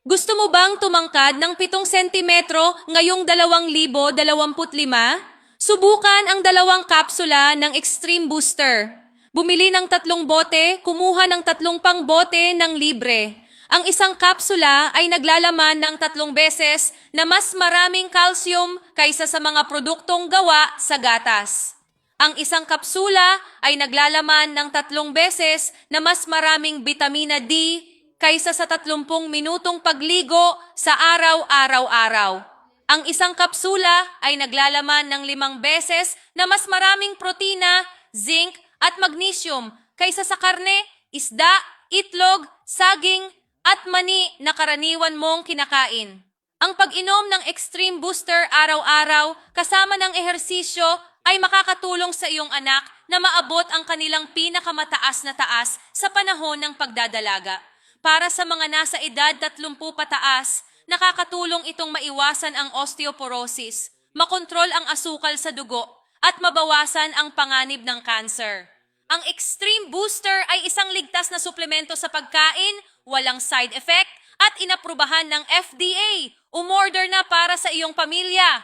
Gusto mo bang tumangkad ng 7 sentimetro ngayong 2025? Subukan ang 2 kapsula ng Extreme Booster. Bumili ng 3 bote, kumuha ng 3 pang bote ng libre. Ang isang kapsula ay naglalaman ng 3 beses na mas maraming calcium kaysa sa mga produktong gawa sa gatas. Ang isang kapsula ay naglalaman ng 3 beses na mas maraming vitamina D kaysa sa 30 minutong pagligo sa araw-araw-araw. Ang isang kapsula ay naglalaman ng 5 beses na mas maraming protina, zinc at magnesium kaysa sa karne, isda, itlog, saging at mani na karaniwan mong kinakain. Ang pag-inom ng Extreme Booster araw-araw kasama ng ehersisyo ay makakatulong sa iyong anak na maabot ang kanilang pinakamataas na taas sa panahon ng pagdadalaga. Para sa mga nasa edad 30 pataas, nakakatulong itong maiwasan ang osteoporosis, makontrol ang asukal sa dugo, at mabawasan ang panganib ng cancer. Ang Extreme Booster ay isang ligtas na suplemento sa pagkain, walang side effect, at inaprubahan ng FDA. Umorder na para sa iyong pamilya.